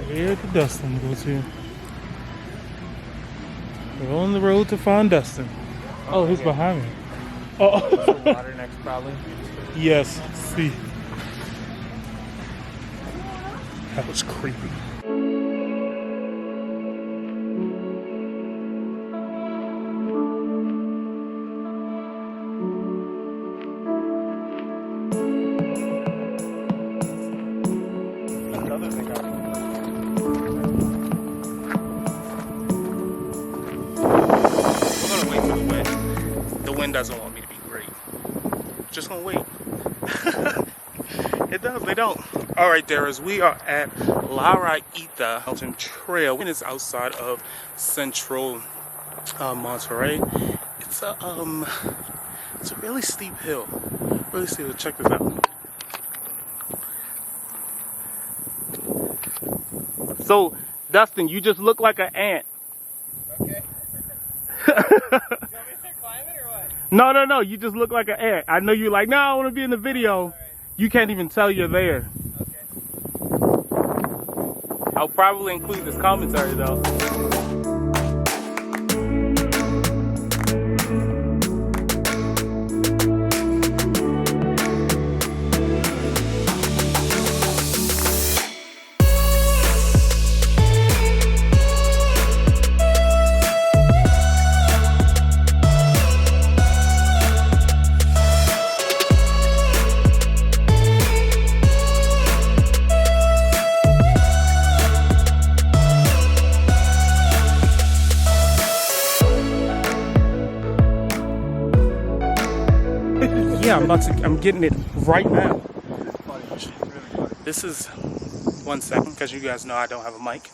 Where did Dustin go to? We're on the road to find Dustin. Oh, he's behind me. Oh. Water next, probably. Yes. See. That was creepy. Another thing I We're gonna wait for the wind. The wind doesn't want me to be great. Just gonna wait. It does, they don't. All right, Darris, we are at Riyita Mountain Trail, and it's outside of central Monterey. It's a really steep hill. Really steep. Check this out. So, Dustin, you just look like an ant. Okay. You want me to climb it or what? No. You just look like an ant. I know you're like, no, I want to be in the video. Right. You can't even tell you're there. Okay. I'll probably include this commentary though. Yeah, I'm getting it right now. This is 1 second, because you guys know I don't have a mic.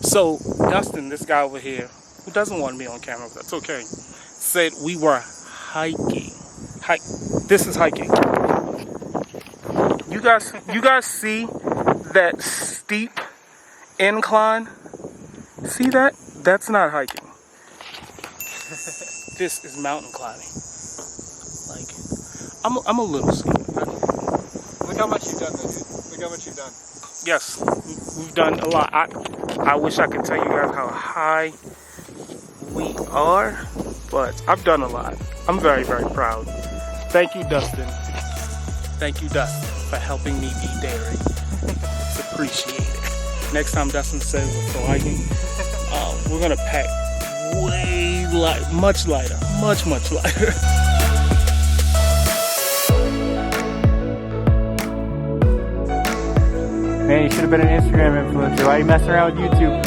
So, Dustin, this guy over here, who doesn't want me on camera, but that's okay, said we were hiking. This is hiking. You guys see that steep incline? See that? That's not hiking. This is mountain climbing. Like, I'm a little scared. Look how much you've done, though, dude. Look how much you've done. Yes, we've done a lot. I wish I could tell you guys how high we are, but I've done a lot. I'm very, very proud. Thank you, Dustin. Thank you, Dustin, for helping me be daring. It's appreciated. Next time Dustin says let's go hiking, we're gonna pack way much lighter, much lighter. Man, you should have been an Instagram influencer. Why are you messing around with YouTube?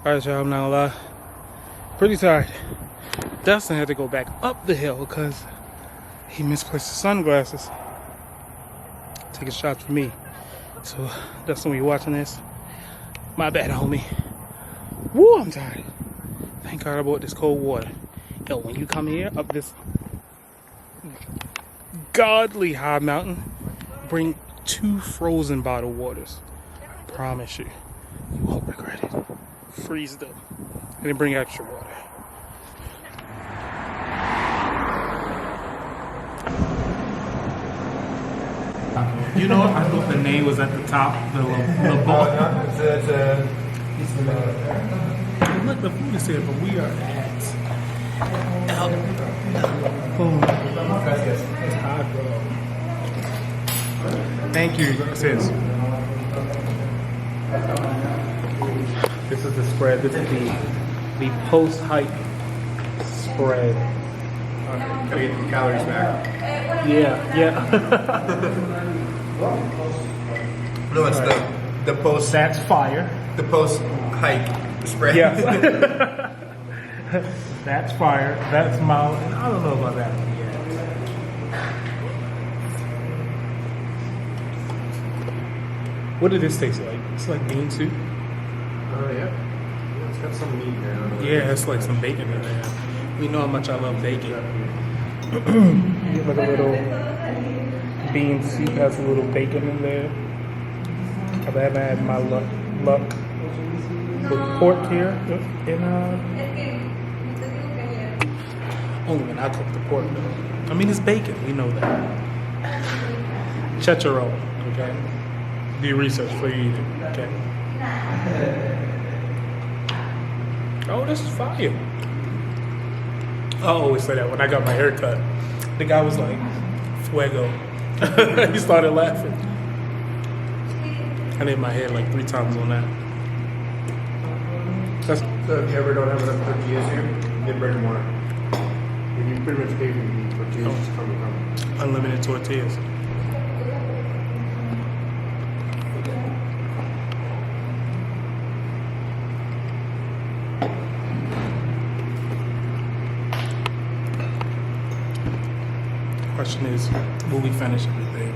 Alright, y'all, I'm not gonna lie. Pretty tired. Dustin had to go back up the hill because he misplaced his sunglasses. Taking shots for me. So, Dustin, when you're watching this, my bad, homie. Woo, I'm tired. Thank God I bought this cold water. Yo, when you come here up this godly high mountain, bring 2 frozen bottled waters. Promise you, you won't regret it. Freeze them, and then bring extra water. You know, I thought the name was at the top. The ball. Look, the food is here, but we are at Thank you, sis. This is the spread. This is the post-hike spread. Gotta get the calories back. Yeah. No, it's the post. That's fire. The post hike spread. Yeah. That's fire. That's mild. I don't know about that one yet. What did this taste like? It's like bean soup. Oh yeah. It's got some meat there. Yeah, it's like some bacon in there. We know how much I love bacon. Get like a little bean soup has a little bacon in there. I haven't had my luck with pork here. Only when I cook the pork though. I mean, it's bacon. We know that. Chicharron, okay? Do your research before you eat it, okay? Oh, this is fire. I always say that when I got my hair cut. The guy was like, fuego. He started laughing. I did my hair like 3 times on that. So if you ever don't have enough tortillas here, get bread and water. And you pretty much pay for the tortillas just come. Unlimited tortillas. Question is, will we finish everything?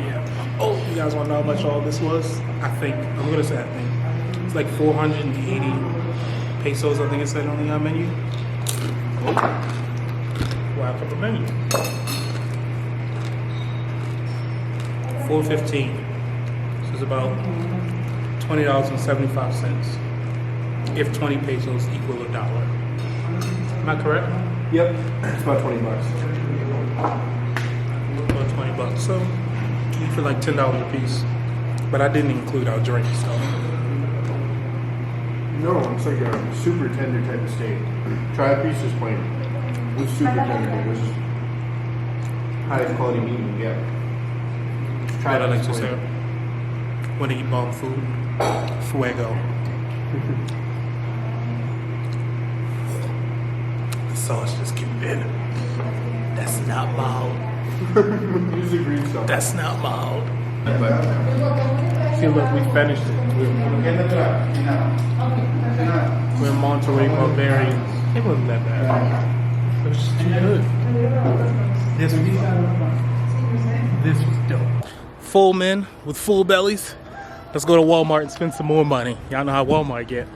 Yeah. Oh, you guys want to know how much all this was? I'm gonna say it's like 480 pesos, I think it said on the menu. Oh. Welcome to the menu. 415. So it's about $20.75. If 20 pesos equal $1. Am I correct? Yep. It's about $20. About $20. So you for like $10 a piece. But I didn't include our drinks, so. No, it's like a super tender type of steak. Try a piece just plain. It's super tender. This is highest quality meat you can get. Try What I it like just to say. plain. Want to eat bomb food? Fuego. The sauce just came in. That's not mild. Use the green sauce. That's not mild. But Feel like we finished it. We're Monterey Barbarians. It wasn't that bad. It was just too good. This was dope. Full men with full bellies. Let's go to Walmart and spend some more money. Y'all know how Walmart get.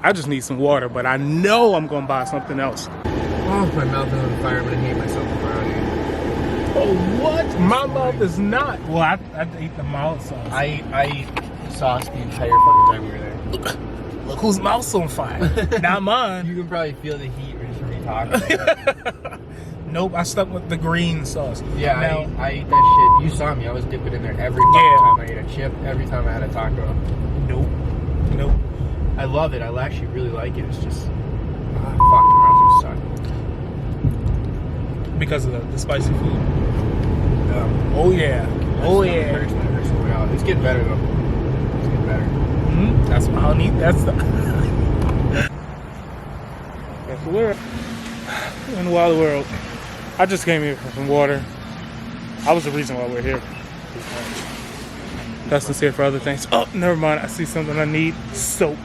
I just need some water, but I know I'm gonna buy something else. oh, my mouth is on fire. I'm gonna hate myself around here. Oh, what? My mouth is not. Well, I ate the mild sauce. I ate sauce the entire fucking time we were there. Look whose mouth's on fire. Not mine. You can probably feel the heat just from me talking. Nope, I stuck with the green sauce. Yeah, Now, I ate that shit. You saw me. I was dipping in there every fucking time I ate a chip, every time I had a taco. Nope. I love it. I actually really like it. It's just, fuck, the mouth suck. Because of the spicy food. Oh yeah. Oh yeah. It's getting better though. It's getting better. That's what I'll need. That's the. That's where. In the wild world. I just came here for some water. I was the reason why we're here. Dustin's here for other things. Oh, never mind. I see something I need. Soap.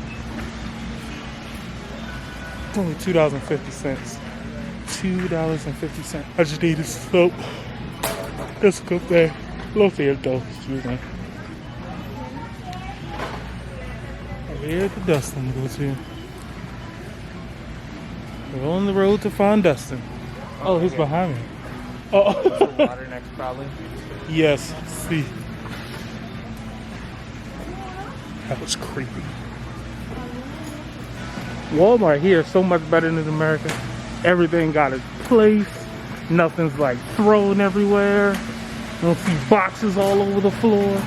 It's only $2.50. $2.50. I just needed soap. Let's go there. Lo siento. Excuse me. Here's the Dustin goes here. We're on the road to find Dustin. Oh, he's behind me. Oh. Water next, probably. Yes. See. That was creepy. Walmart here is so much better than America. Everything got its place. Nothing's like thrown everywhere. You don't see boxes all over the floor.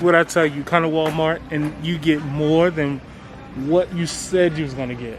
What I tell you, kind of Walmart, and you get more than what you said you was gonna get.